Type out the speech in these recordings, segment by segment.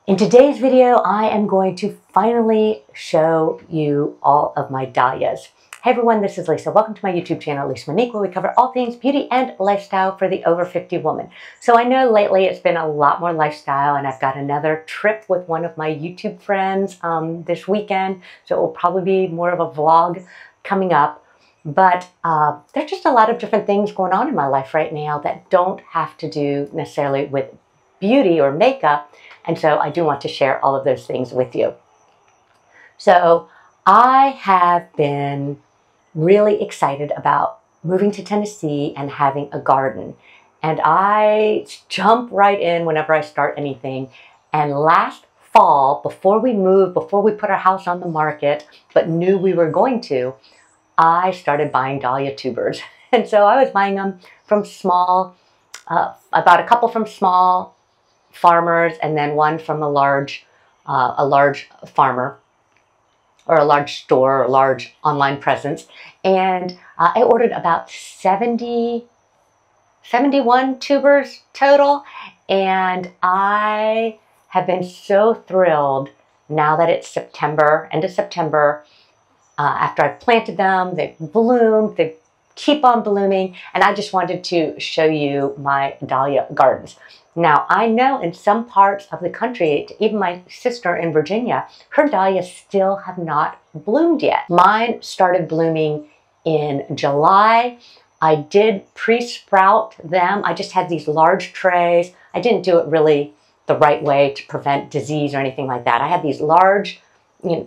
In today's video, I am going to finally show you all of my dahlias. Hey everyone, this is Lisa. Welcome to my YouTube channel, Monique, where we cover all things beauty and lifestyle for the over 50 woman. So I know lately it's been a lot more lifestyle, and I've got another trip with one of my YouTube friends this weekend. So it will probably be more of a vlog coming up. But there's just a lot of different things going on in my life right now that don't have to do necessarily with beauty or makeup. And so I do want to share all of those things with you. So I have been really excited about moving to Tennessee and having a garden. And I jump right in whenever I start anything. And last fall, before we moved, before we put our house on the market, but knew we were going to, I started buying dahlia tubers. And so I was buying them from small, I bought a couple from small farmers and then one from a large farmer or a large store or a large online presence. And I ordered about 71 tubers total. And I have been so thrilled now that it's September, end of September. After I've planted them, they've bloomed, they keep on blooming, and I just wanted to show you my dahlia gardens. Now, I know in some parts of the country, even my sister in Virginia, her dahlias still have not bloomed yet. Mine started blooming in July. I did pre-sprout them. I just had these large trays. I didn't do it really the right way to prevent disease or anything like that. I had these large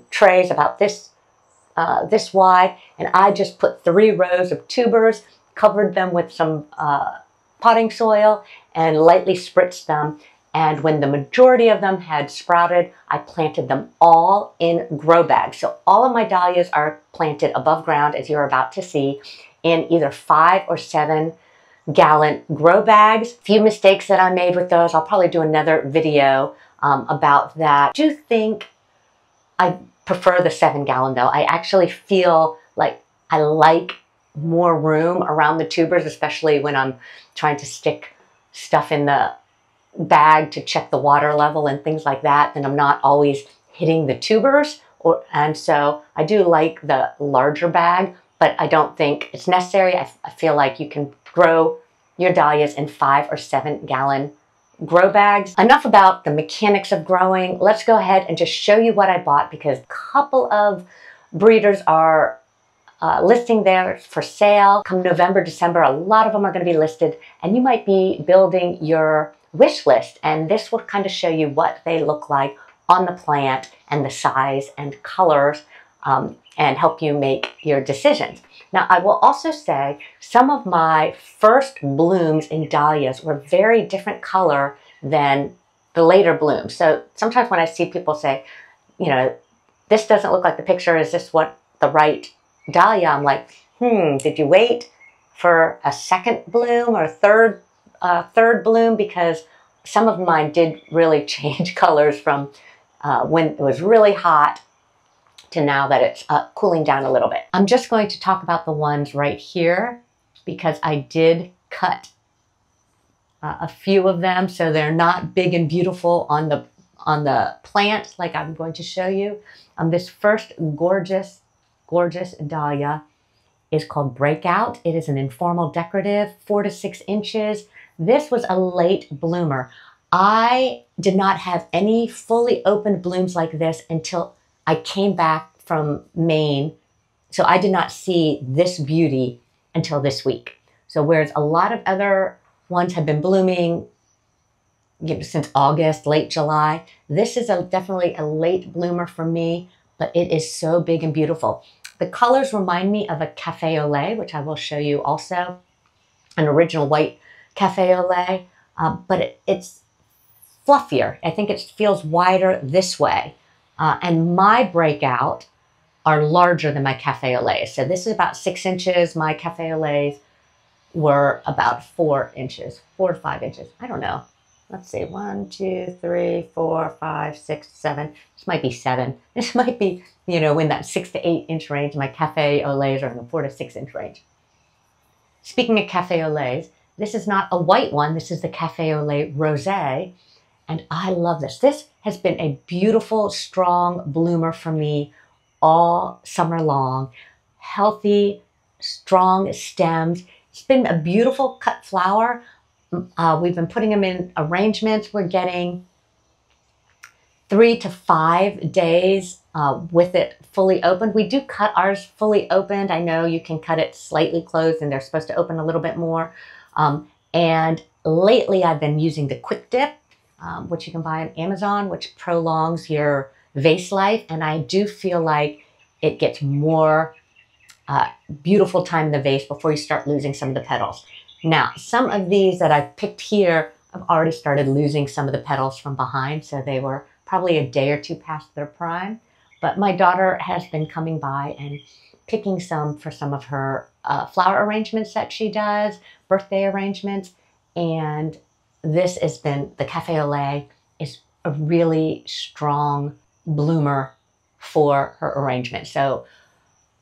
trays about this wide, and I just put 3 rows of tubers, covered them with some potting soil, and lightly spritzed them. And when the majority of them had sprouted, I planted them all in grow bags. So all of my dahlias are planted above ground, as you're about to see, in either 5 or 7 gallon grow bags. A few mistakes that I made with those. I'll probably do another video about that. I do think I prefer the 7 gallon though. I actually feel like I like more room around the tubers, especially when I'm trying to stick stuff in the bag to check the water level and things like that, and I'm not always hitting the tubers. And so I do like the larger bag, but I don't think it's necessary. I feel like you can grow your dahlias in 5 or 7 gallon grow bags. Enough about the mechanics of growing. Let's go ahead and just show you what I bought, because a couple of breeders are listing there for sale. Come November, December, a lot of them are going to be listed, and you might be building your wish list, and this will kind of show you what they look like on the plant and the size and colors, and help you make your decisions. Now, I will also say some of my first blooms in dahlias were very different color than the later blooms. So sometimes when I see people say, this doesn't look like the picture, is this what the right dahlia? I'm like, did you wait for a second bloom or third bloom? Because some of mine did really change colors from when it was really hot to now that it's cooling down a little bit. I'm just going to talk about the ones right here because I did cut a few of them, so they're not big and beautiful on the plant like I'm going to show you. This first gorgeous dahlia is called Breakout. It is an informal decorative, 4 to 6 inches. This was a late bloomer. I did not have any fully opened blooms like this until I came back from Maine. So I did not see this beauty until this week. So whereas a lot of other ones have been blooming since August, late July, this is definitely a late bloomer for me, but it is so big and beautiful. The colors remind me of a cafe au lait, which I will show you also, an original white cafe au lait, but it's fluffier. I think it feels wider this way. And my Breakout are larger than my cafe au lait. So this is about 6 inches. My cafe au lait were about 4 inches, 4 to 5 inches. I don't know. Let's see, 1, 2, 3, 4, 5, 6, 7. This might be 7. This might be, in that 6 to 8 inch range. My cafe au laits are in the 4 to 6 inch range. Speaking of cafe au laits, this is not a white one. This is the cafe au lait rosé. And I love this. This has been a beautiful, strong bloomer for me all summer long. Healthy, strong stems. It's been a beautiful cut flower. We've been putting them in arrangements. We're getting 3 to 5 days with it fully opened. We do cut ours fully opened. I know you can cut it slightly closed and they're supposed to open a little bit more. And lately I've been using the Quick Dip, which you can buy on Amazon, which prolongs your vase life. And I do feel like it gets more beautiful time in the vase before you start losing some of the petals. Now, some of these that I've picked here, I've already started losing some of the petals from behind, so they were probably a day or two past their prime. But my daughter has been coming by and picking some for some of her flower arrangements that she does, birthday arrangements. And this has been, the Cafe au Lait is a really strong bloomer for her arrangement. So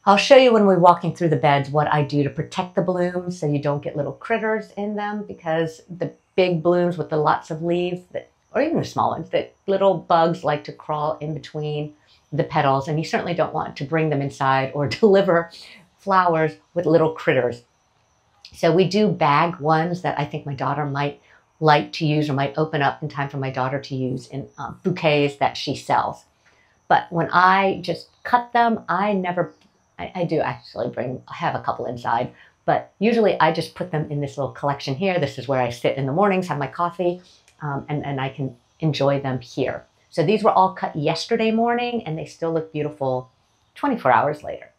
I'll show you when we're walking through the beds what I do to protect the blooms so you don't get little critters in them, because the big blooms with the lots of leaves, or even the small ones, that little bugs like to crawl in between the petals, and you certainly don't want to bring them inside or deliver flowers with little critters. So we do bag ones that I think my daughter might like to use or might open up in time for my daughter to use in bouquets that she sells. But when I just cut them, I do actually have a couple inside, but usually I just put them in this little collection here. This is where I sit in the mornings, have my coffee, and I can enjoy them here. So these were all cut yesterday morning and they still look beautiful 24 hours later.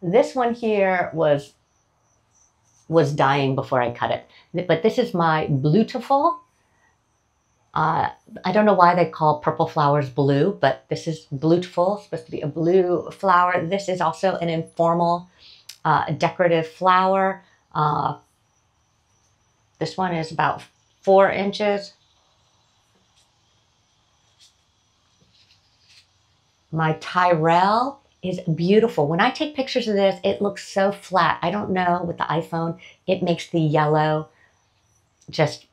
This one here was dying before I cut it, but this is my Bluetiful. I don't know why they call purple flowers blue, but this is Bluetiful, supposed to be a blue flower. This is also an informal decorative flower. This one is about 4 inches. My Tyrell is beautiful. When I take pictures of this, it looks so flat. I don't know, with the iPhone, it makes the yellow just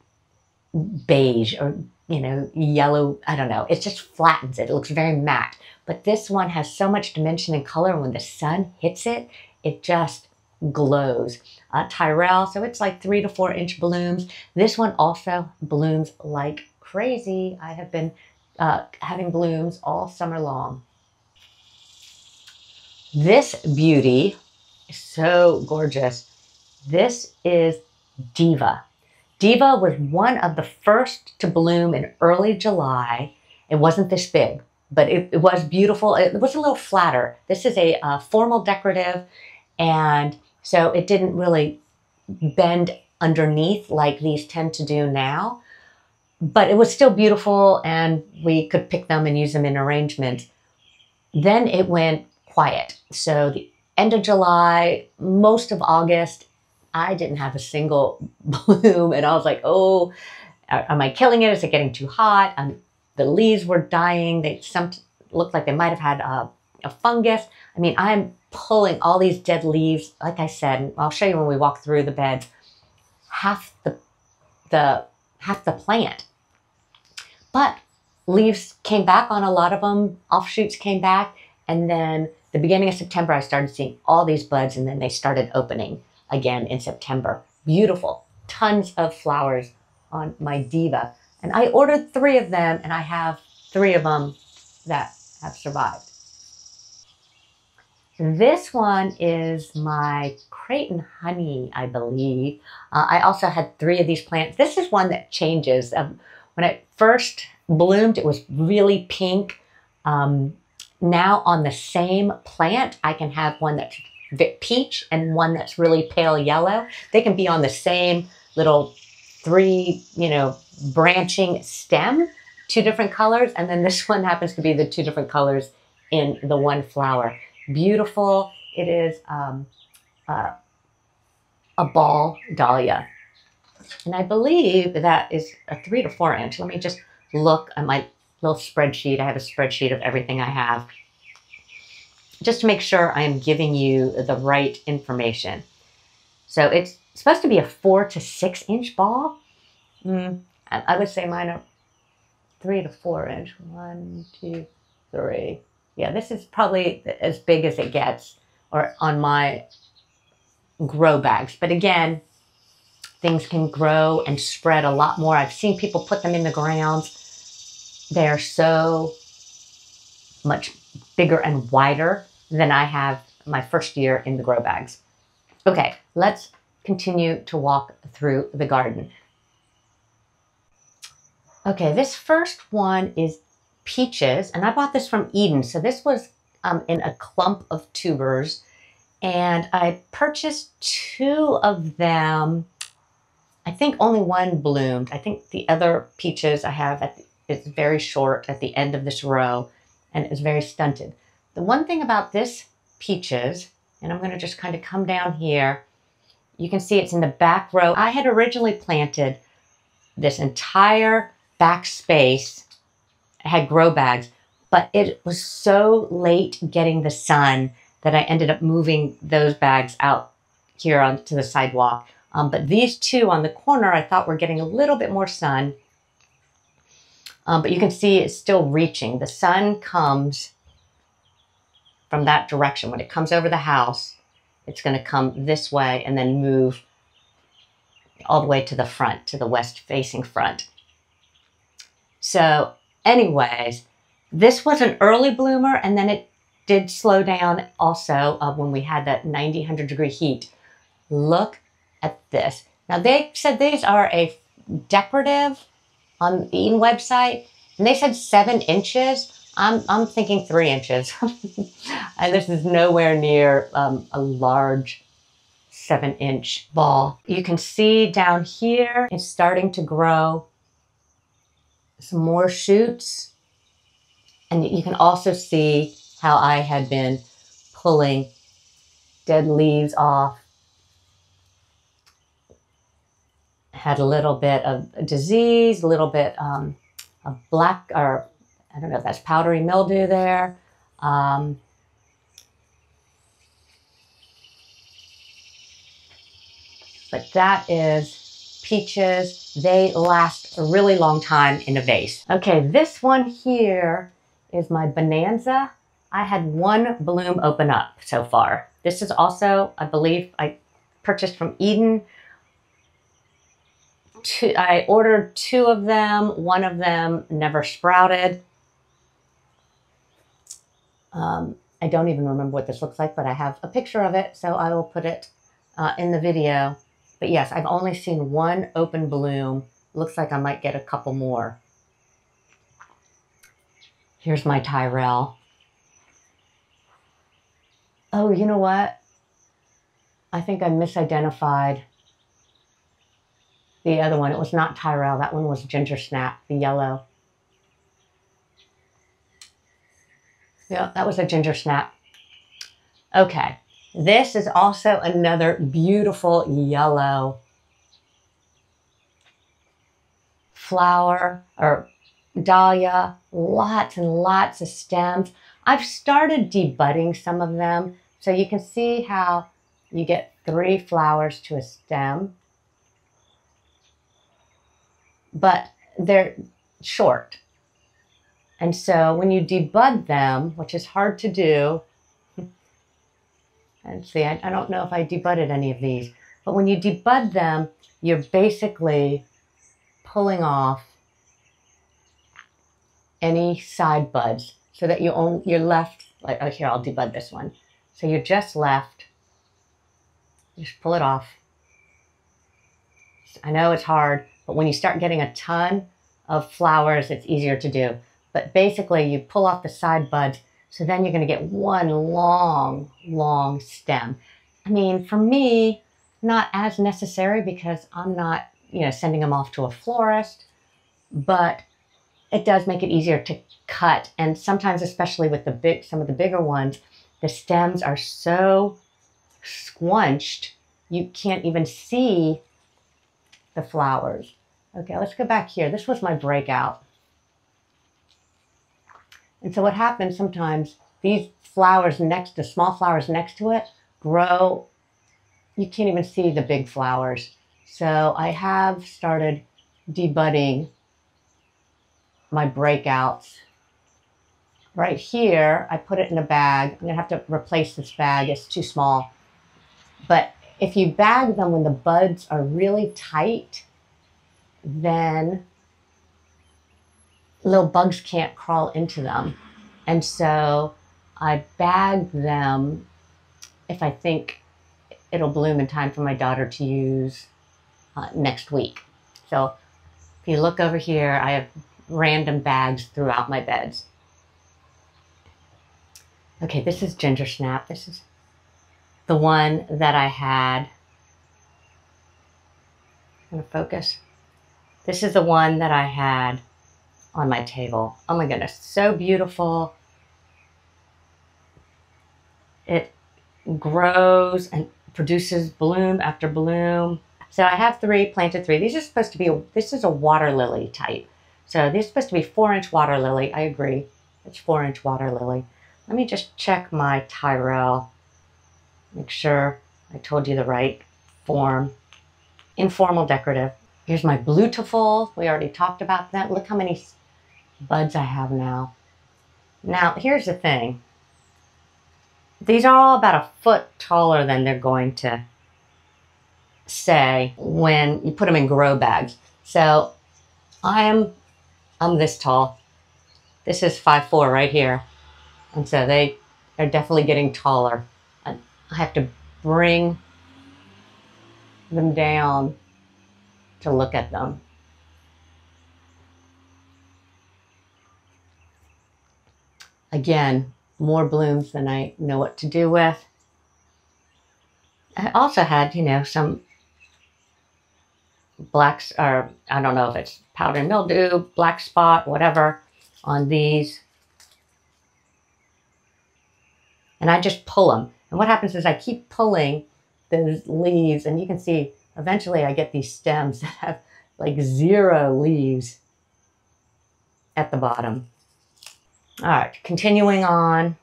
beige or, you know, yellow. I don't know. It just flattens it. It looks very matte. But this one has so much dimension and color. And when the sun hits it, it just glows. Tyrell, so it's like 3 to 4 inch blooms. This one also blooms like crazy. I have been having blooms all summer long. This beauty is so gorgeous. This is Diva. Diva was one of the first to bloom in early July. It wasn't this big, but it was beautiful. It was a little flatter. This is a formal decorative, and so it didn't really bend underneath like these tend to do now. But it was still beautiful, and we could pick them and use them in arrangements. Then it went quiet. So the end of July, most of August, I didn't have a single bloom, and I was like, oh, am I killing it? Is it getting too hot? The leaves were dying. They looked like they might have had a fungus. I mean, I'm pulling all these dead leaves. Like I said, and I'll show you when we walk through the beds, half the plant. But leaves came back on a lot of them. Offshoots came back, and then the beginning of September, I started seeing all these buds, and then they started opening again in September. Beautiful. Tons of flowers on my Diva. And I ordered 3 of them, and I have 3 of them that have survived. This one is my Creighton Honey, I believe. I also had 3 of these plants. This is one that changes. When it first bloomed, it was really pink. Now on the same plant, I can have one that's peach and one that's really pale yellow. They can be on the same little 3, branching stem, 2 different colors. And then this one happens to be the 2 different colors in the one flower. Beautiful. It is a ball dahlia. And I believe that is a 3 to 4 inch. Let me just look at my little spreadsheet. I have a spreadsheet of everything I have, just to make sure I am giving you the right information. So it's supposed to be a 4 to 6 inch ball. I would say mine are 3 to 4 inch. 1, 2, 3. Yeah, this is probably as big as it gets, or on my grow bags. But again, things can grow and spread a lot more. I've seen people put them in the ground. They're so much bigger and wider than I have my first year in the grow bags. Okay, let's continue to walk through the garden. Okay, this first one is peaches, and I bought this from Eden. So this was in a clump of tubers, and I purchased 2 of them. I think only one bloomed. I think the other peaches I have is very short at the end of this row, and is very stunted. The one thing about this peaches, and I'm going to just kind of come down here, you can see it's in the back row. I had originally planted this entire back space. I had grow bags, but it was so late getting the sun that I ended up moving those bags out here onto the sidewalk. But these 2 on the corner I thought were getting a little bit more sun. But you can see it's still reaching. The sun comes from that direction. When it comes over the house, it's going to come this way and then move all the way to the front, to the west-facing front. So anyways, this was an early bloomer, and then it did slow down also when we had that 90, 100-degree heat. Look at this. Now, they said these are a decorative on the Eden website, and they said 7 inches. I'm thinking 3 inches. And this is nowhere near a large 7-inch ball. You can see down here, it's starting to grow some more shoots. And you can also see how I had been pulling dead leaves off. Had a little bit of disease, a little bit of black, or I don't know if that's powdery mildew there. But that is peaches. They last a really long time in a vase. Okay, this one here is my Bonanza. I had 1 bloom open up so far. This is also, I believe, I purchased from Eden. I ordered 2 of them. 1 of them never sprouted. I don't even remember what this looks like, but I have a picture of it, so I will put it in the video. But yes, I've only seen 1 open bloom. Looks like I might get a couple more. Here's my Tyrell. Oh, you know what? I think I misidentified the other one. It was not Tyrell. That one was Ginger Snap, the yellow. Yeah, that was a Ginger Snap. Okay, this is also another beautiful yellow flower, or dahlia. Lots and lots of stems. I've started debudding some of them, so you can see how you get 3 flowers to a stem, but they're short. And so when you debud them, which is hard to do, and see, I don't know if I debudded any of these, but when you debud them, you're basically pulling off any side buds so that you're left, like, oh, here, I'll debud this one. So you're just left, just pull it off. I know it's hard, but when you start getting a ton of flowers, it's easier to do. But basically, you pull off the side buds, so then you're going to get 1 long, long stem. I mean, for me, not as necessary because I'm not, sending them off to a florist, but it does make it easier to cut. And sometimes, especially with some of the bigger ones, the stems are so squunched, you can't even see the flowers. Okay, let's go back here. This was my breakout. And so what happens sometimes, these flowers small flowers next to it grow, you can't even see the big flowers. So I have started debudding my breakouts. Right here, I put it in a bag. I'm gonna have to replace this bag, it's too small. But if you bag them when the buds are really tight, then little bugs can't crawl into them. And so I bag them if I think it'll bloom in time for my daughter to use next week. So if you look over here, I have random bags throughout my beds. Okay, this is Ginger Snap. This is the one that I had. I'm gonna focus. This is the one that I had on my table. Oh my goodness, so beautiful. It grows and produces bloom after bloom. So I have planted three. These are supposed to be, this is a water lily type. So these are supposed to be 4-inch water lily. I agree. It's 4-inch water lily. Let me just check my Tyrell. Make sure I told you the right form. Informal decorative. Here's my Beautiful. We already talked about that. Look how many buds I have now. Now, here's the thing. These are all about a foot taller than they're going to say when you put them in grow bags. So I'm this tall. This is 5'4" right here. And so they are definitely getting taller. I have to bring them down to look at them. Again, more blooms than I know what to do with. I also had, some blacks, or I don't know if it's powdery mildew, black spot, whatever, on these. And I just pull them. And what happens is I keep pulling those leaves, and you can see eventually I get these stems that have like 0 leaves at the bottom. All right, continuing on.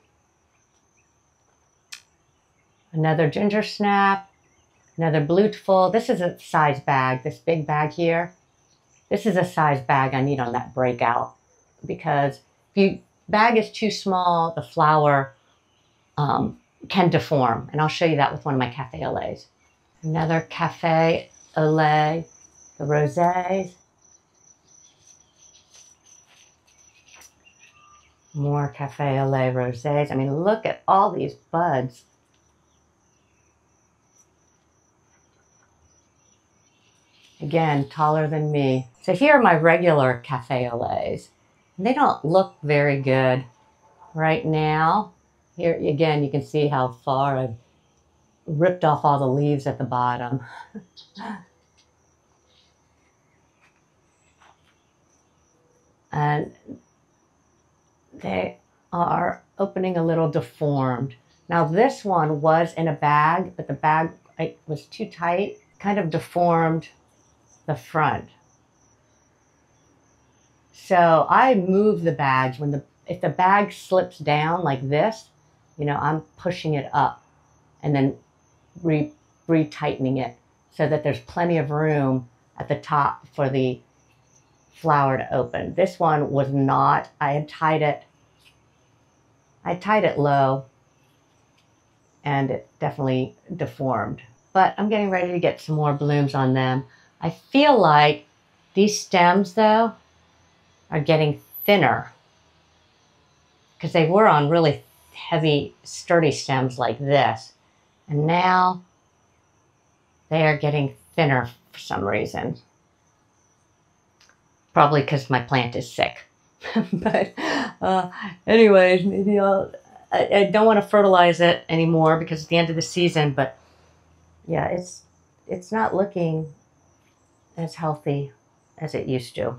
Another Ginger Snap, another Beautiful. This is a size bag, this big bag here. This is a size bag I need on that breakout, because if your bag is too small, the flower can deform. And I'll show you that with one of my Cafe au laits. Another Cafe au lait, the rosés. More Cafe au lait rosés. I mean, look at all these buds. Again, taller than me. So here are my regular Cafe au laits. They don't look very good right now. Here again, you can see how far I've ripped off all the leaves at the bottom. And they are opening a little deformed. Now this one was in a bag, but the bag was too tight, kind of deformed the front. So I move the bags if the bag slips down like this, I'm pushing it up and then re-tightening it so that there's plenty of room at the top for the flower to open. This one was not. I tied it low, and it definitely deformed. But I'm getting ready to get some more blooms on them. I feel like these stems, though, are getting thinner, because they were on really heavy, sturdy stems like this. And now they are getting thinner for some reason. Probably because my plant is sick. But anyways, maybe I don't want to fertilize it anymore because it's the end of the season. But yeah, it's not looking as healthy as it used to.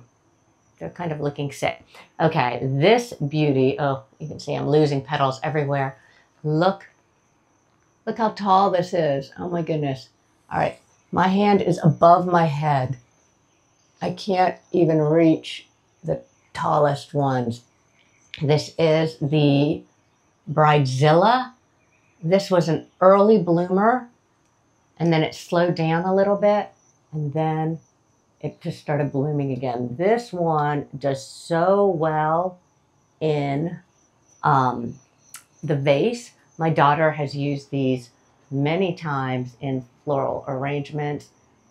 They're kind of looking sick. Okay, this beauty, oh, you can see I'm losing petals everywhere. Look how tall this is. Oh my goodness. All right, my hand is above my head. I can't even reach the tallest ones. This is the Bridezilla. This was an early bloomer, and then it slowed down a little bit, and then it just started blooming again. This one does so well in the vase. My daughter has used these many times in floral arrangements.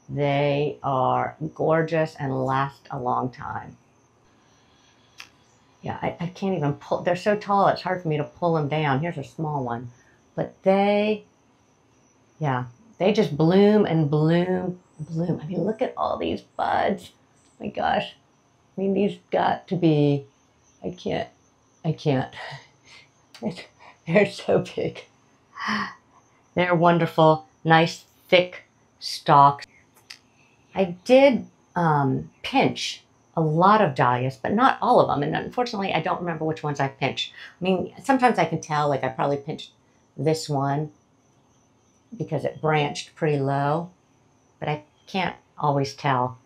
They are gorgeous and last a long time. Yeah, I can't even pull. They're so tall, it's hard for me to pull them down. Here's a small one. But yeah, they just bloom and bloom and bloom. I mean, look at all these buds. Oh my gosh. I mean, these got to be, I can't. They're so big. They're wonderful, nice, thick stalks. I did pinch a lot of dahlias, but not all of them. And unfortunately, I don't remember which ones I pinched. I mean, sometimes I can tell, like I probably pinched this one because it branched pretty low, but I can't always tell.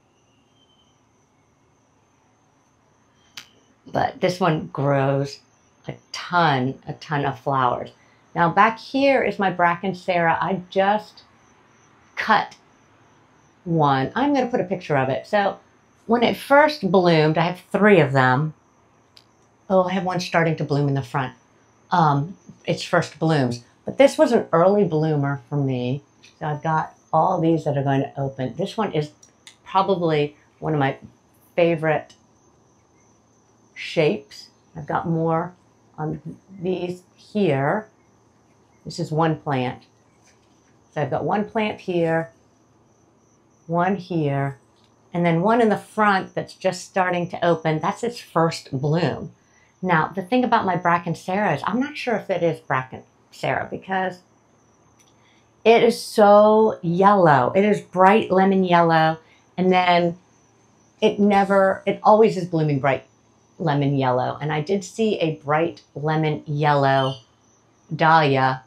But this one grows a ton of flowers. Now back here is my Bracken-Sara. I just cut one. I'm going to put a picture of it. So when it first bloomed, I have 3 of them. Oh, I have one starting to bloom in the front. Its first blooms. But this was an early bloomer for me. So I've got all these that are going to open. This one is probably one of my favorite shapes. I've got more on these here. This is one plant. So I've got one plant here, one here, and then one in the front that's just starting to open. That's its first bloom. Now, the thing about my Bracken-Sara is I'm not sure if it is Bracken-Sara because it is so yellow. It is bright lemon yellow, and then it always is blooming bright lemon yellow. And I did see a bright lemon yellow dahlia,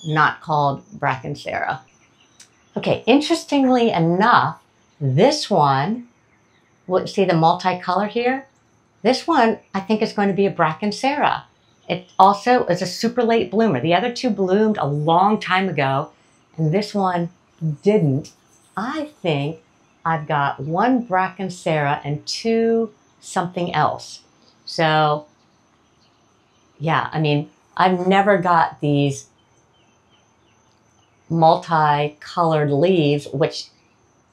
not called Bracken-Sara. Okay, interestingly enough, this one, see the multicolor here? This one, I think, is going to be a Bracken-Sara. It also is a super late bloomer. The other 2 bloomed a long time ago, and this one didn't. I think I've got 1 Bracken-Sara and 2 something else. So, yeah, I mean, I've never got these multicolored leaves, which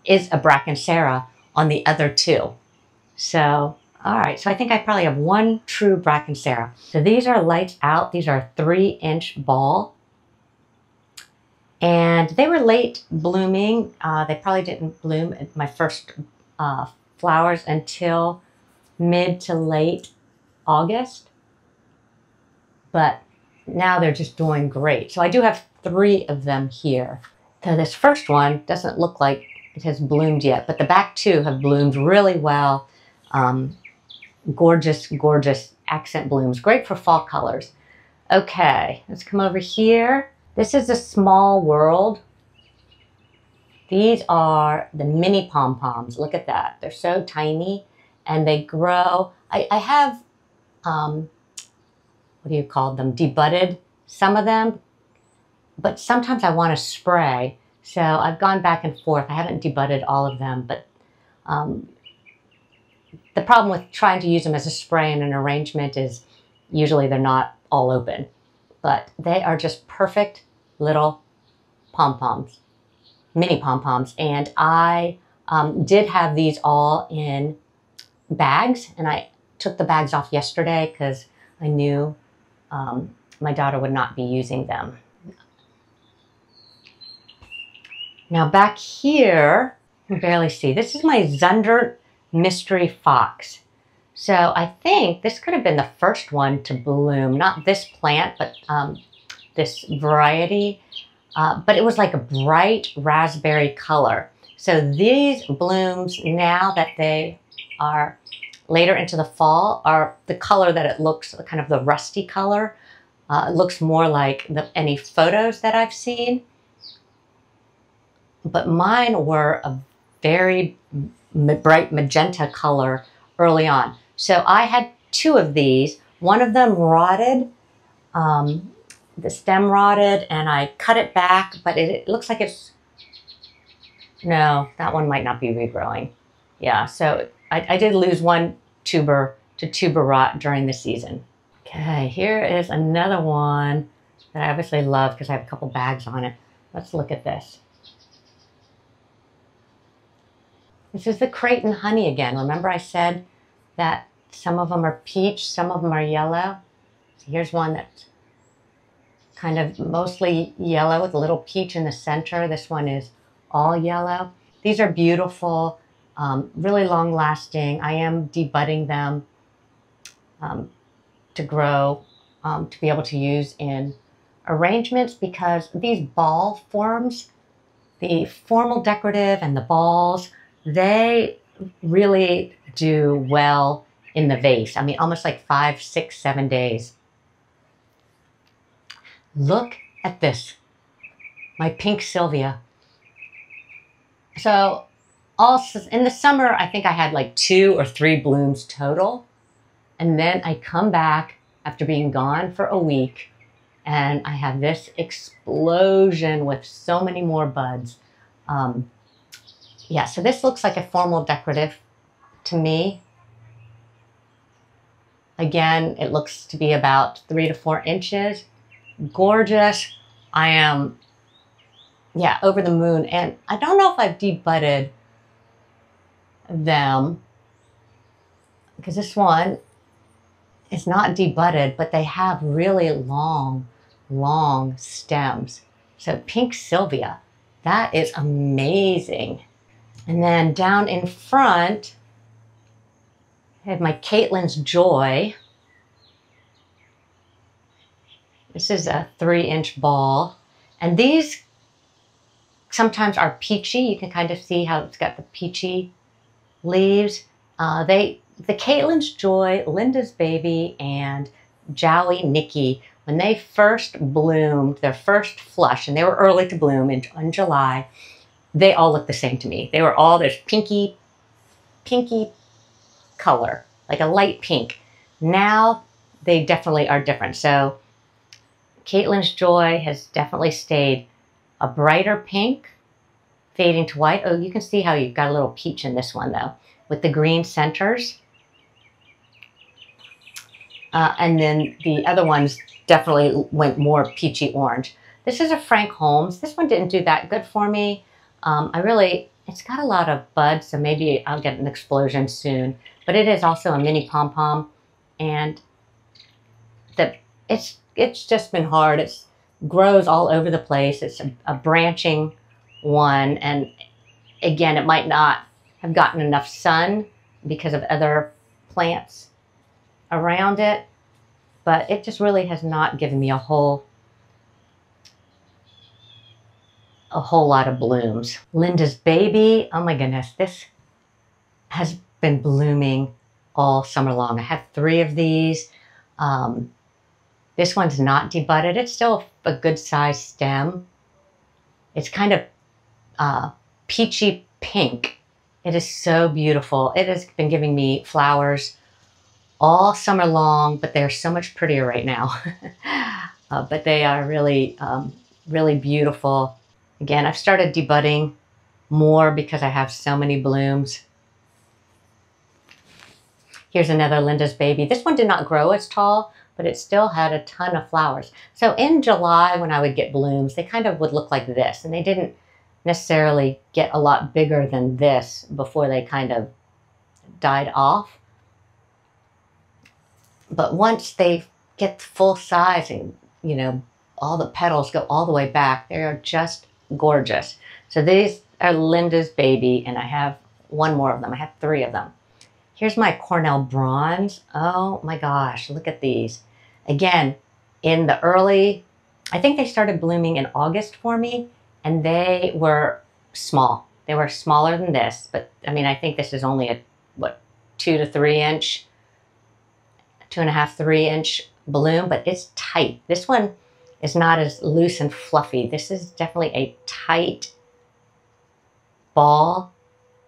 is a Bracken-Sara on the other 2. So, all right, so I think I probably have 1 true Bracken-Sara. So these are lights out. These are 3-inch ball. And they were late blooming. They probably didn't bloom at my first flowers until mid to late August. But now they're just doing great. So I do have 3 of them here. So this first one doesn't look like it has bloomed yet, but the back 2 have bloomed really well. Gorgeous, gorgeous accent blooms. Great for fall colors. Okay, let's come over here. This is a small world. These are the mini pom-poms. Look at that. They're so tiny and they grow. I have, what do you call them? Debudded some of them, but sometimes I want to spray. So I've gone back and forth. I haven't debudded all of them, but the problem with trying to use them as a spray in an arrangement is usually they're not all open. But they are just perfect little pom-poms, mini pom-poms. And I did have these all in bags, and I took the bags off yesterday because I knew my daughter would not be using them. Now back here, you can barely see, this is my Zunder Mystery Fox. So I think this could have been the first one to bloom, not this plant, but this variety. But it was like a bright raspberry color. So these blooms, now that they are later into the fall, are the color that it looks, kind of the rusty color. It looks more like any photos that I've seen. But mine were a very bright magenta color early on. So I had 2 of these. One of them rotted, the stem rotted, and I cut it back, but it looks like it's, no, that one might not be regrowing. Yeah, so I did lose one tuber to tuber rot during the season. Okay, here is another one that I obviously love because I have a couple bags on it. Let's look at this. This is the Creighton honey again. Remember I said that some of them are peach, some of them are yellow. So here's one that's kind of mostly yellow with a little peach in the center. This one is all yellow. These are beautiful, really long lasting. I am debudding them to grow, to be able to use in arrangements, because these ball forms, the formal decorative and the balls, they really do well in the vase. I mean, almost like 5, 6, 7 days. Look at this, my pink Sylvia. So also in the summer, I think I had like 2 or 3 blooms total. And then I come back after being gone for a week and I have this explosion with so many more buds. Yeah, so this looks like a formal decorative to me. Again, it looks to be about 3 to 4 inches. Gorgeous. I am, yeah, over the moon. And I don't know if I've debudded them because this one is not debudded, but they have really long, long stems. So pink Sylvia, that is amazing. And then down in front, I have my Caitlin's Joy. This is a 3-inch ball. And these sometimes are peachy. You can kind of see how it's got the peachy leaves. The Caitlin's Joy, Linda's Baby, and Jowie Nikki, when they first bloomed, their first flush, and they were early to bloom in July, they all looked the same to me. They were all this pinky color, like a light pink. Now they definitely are different. So Caitlin's Joy has definitely stayed a brighter pink, fading to white. Oh, you can see how you've got a little peach in this one though, with the green centers. And then the other ones definitely went more peachy orange. This is a Frank Holmes. This one didn't do that good for me. It's got a lot of buds, so maybe I'll get an explosion soon. But it is also a mini pom-pom, and it's just been hard. It grows all over the place. It's a branching one, and again, it might not have gotten enough sun because of other plants around it, but it just really has not given me a whole lot of blooms. Linda's Baby, oh my goodness, this has been blooming all summer long. I have 3 of these. This one's not debudded. It's still a good size stem. It's kind of peachy pink. It is so beautiful. It has been giving me flowers all summer long, but they're so much prettier right now. But they are really, really beautiful. Again, I've started debudding more because I have so many blooms. Here's another Linda's Baby. This one did not grow as tall, but it still had a ton of flowers. So in July, when I would get blooms, they kind of would look like this, and they didn't necessarily get a lot bigger than this before they kind of died off. But once they get full size and, you know, all the petals go all the way back, they are just gorgeous. So these are Linda's Baby, and I have one more of them. I have 3 of them. Here's my Cornell Bronze. Oh my gosh, look at these. Again, in the early, I think they started blooming in August for me, and they were small. They were smaller than this, but I mean, I think this is only a, what, 2 to 3 inch, 2.5, 3 inch bloom, but it's tight. This one is not as loose and fluffy. This is definitely a tight ball,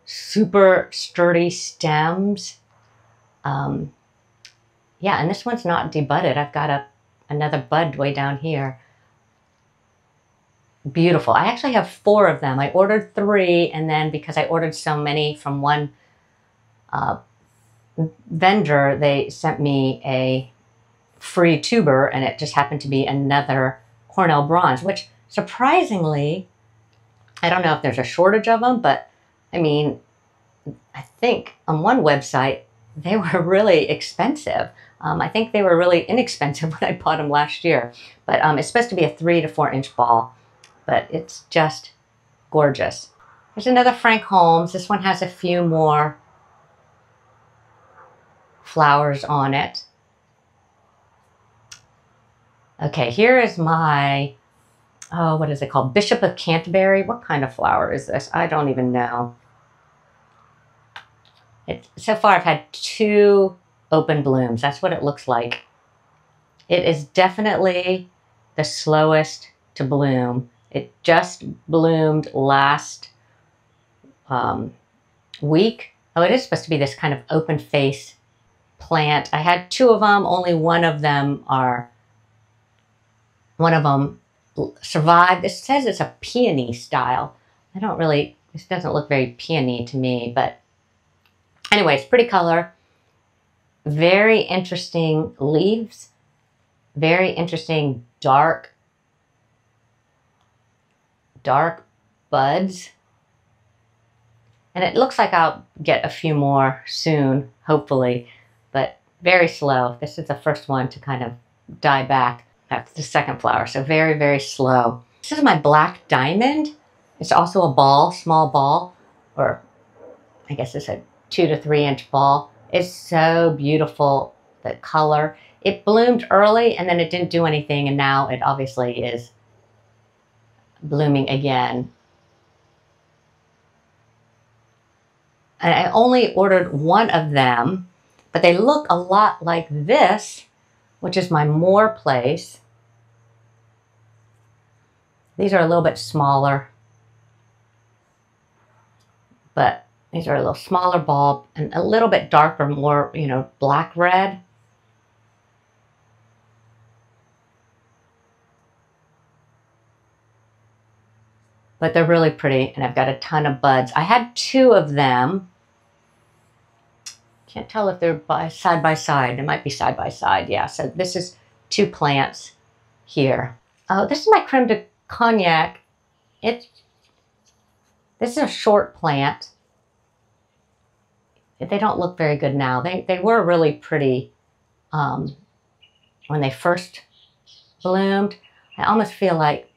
super sturdy stems. Yeah, and this one's not debudded. I've got another bud way down here. Beautiful. I actually have 4 of them. I ordered 3, and then because I ordered so many from one uh, vendor, they sent me a free tuber, and it just happened to be another Cornell bronze, which surprisingly, I don't know if there's a shortage of them, but I mean, I think on one website, they were really expensive. I think they were really inexpensive when I bought them last year. But it's supposed to be a 3 to 4 inch ball, but it's just gorgeous. There's another Frank Holmes. This one has a few more flowers on it. Okay, here is my, oh, what is it called? Bishop of Canterbury. What kind of flower is this? I don't even know. So far I've had 2 open blooms. That's what it looks like. It is definitely the slowest to bloom. It just bloomed last week. Oh, it is supposed to be this kind of open face plant. I had 2 of them. Only one of them survived. It says it's a peony style. This doesn't look very peony to me, but anyways, pretty color. Very interesting leaves. Very interesting dark buds. And it looks like I'll get a few more soon, hopefully, but very slow. This is the first one to kind of die back. That's the second flower, so very, very slow. This is my black diamond. It's also a ball, small ball, or I guess it's a 2 to 3 inch ball. It's so beautiful, the color. It bloomed early and then it didn't do anything, and now it obviously is blooming again. And I only ordered one of them, but they look a lot like this, which is my Moore Place. These are a little bit smaller, but these are a little smaller bulb and a little bit darker, more, black red. But they're really pretty, and I've got a ton of buds. I had 2 of them. Can't tell if they're side by side. They might be side by side, yeah. So this is 2 plants here. Oh, this is my creme de cognac. This is a short plant. They don't look very good now. They were really pretty when they first bloomed. I almost feel like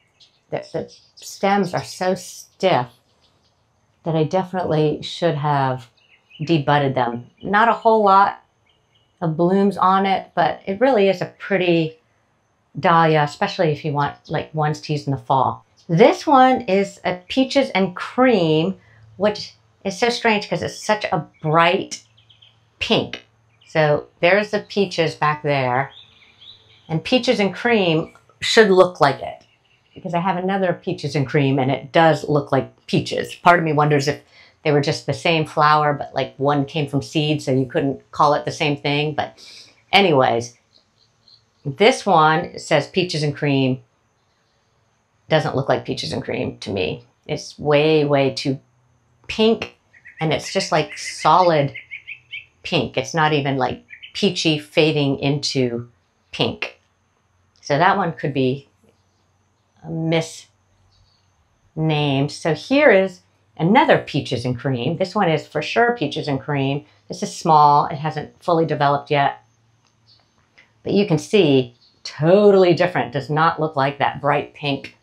the stems are so stiff that I definitely should have debudded them. Not a whole lot of blooms on it, but it really is a pretty dahlia, especially if you want like ones to use in the fall. This one is a peaches and cream, which is so strange because it's such a bright pink. So there's the peaches back there, and peaches and cream should look like it, because I have another peaches and cream and it does look like peaches. Part of me wonders if they were just the same flower, but like one came from seed, so you couldn't call it the same thing. But anyways, this one says peaches and cream. Doesn't look like peaches and cream to me. It's way, way too pink, and it's just like solid pink. It's not even like peachy fading into pink. So that one could be misnamed. So here is another peaches and cream. This one is for sure peaches and cream. This is small. It hasn't fully developed yet. But you can see, totally different. Does not look like that bright pink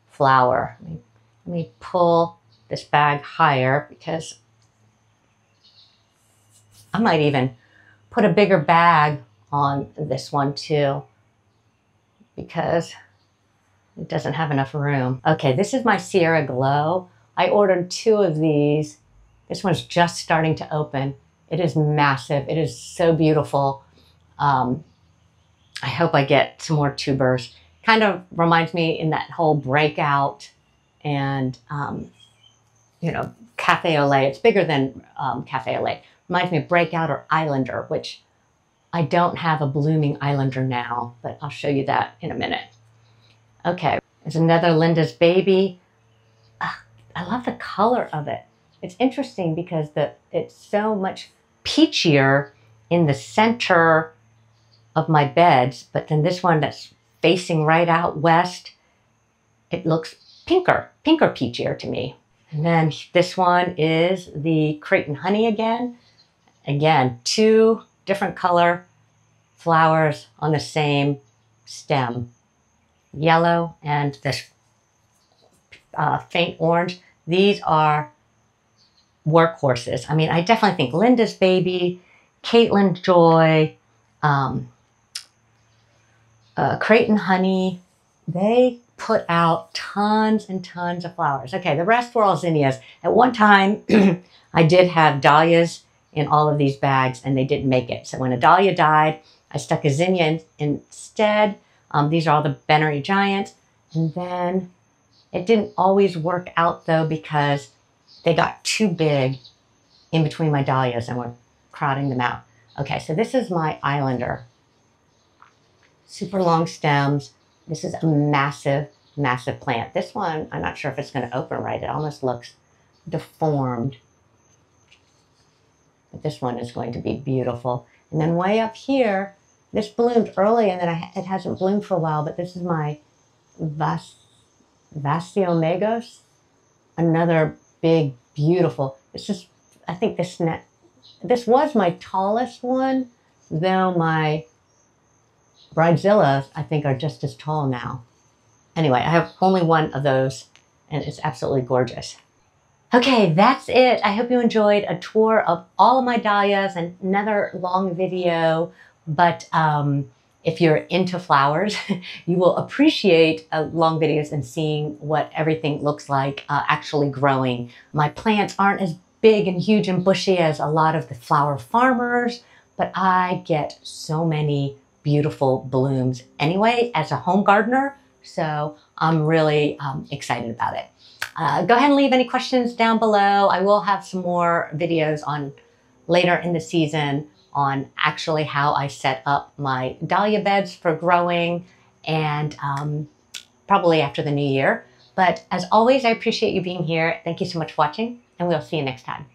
flower. Let me pull this bag higher, because I might even put a bigger bag on this one too, because it doesn't have enough room. Okay, this is my Sierra Glow. I ordered 2 of these. This one's just starting to open. It is massive. It is so beautiful. I hope I get some more tubers. Kind of reminds me in that whole Breakout and, Cafe au lait. It's bigger than Cafe au lait. Reminds me of Breakout or Islander, which I don't have a blooming Islander now, but I'll show you that in a minute. Okay, there's another Linda's Baby. I love the color of it. It's interesting because it's so much peachier in the center of my beds, but then this one that's facing right out west, it looks pinker peachier to me. And then this one is the Creighton Honey again. Again, 2 different color flowers on the same stem. Yellow and this faint orange. These are workhorses. I mean, I definitely think Linda's Baby, Caitlin Joy, Creighton Honey, they put out tons and tons of flowers. Okay, the rest were all zinnias. At one time, I did have dahlias in all of these bags, and they didn't make it. So when a dahlia died, I stuck a zinnia in instead. These are all the Bennery Giants. And then it didn't always work out, though, because they got too big in between my dahlias and were crowding them out. Okay, so this is my Islander. Super long stems. This is a massive, massive plant. This one, I'm not sure if it's going to open right. It almost looks deformed. But this one is going to be beautiful. And then way up here, this bloomed early and then it hasn't bloomed for a while, but this is my Vasiomegos. Another big, beautiful. This is, I think this was my tallest one, though my Bridezillas, I think, are just as tall now. Anyway, I have only one of those, and it's absolutely gorgeous. Okay, that's it. I hope you enjoyed a tour of all of my dahlias and another long video. But if you're into flowers, you will appreciate long videos and seeing what everything looks like actually growing. My plants aren't as big and huge and bushy as a lot of the flower farmers, but I get so many beautiful blooms anyway as a home gardener. So I'm really excited about it. Go ahead and leave any questions down below. I will have some more videos on later in the season on actually how I set up my dahlia beds for growing, and probably after the new year. But as always, I appreciate you being here. Thank you so much for watching, and we'll see you next time.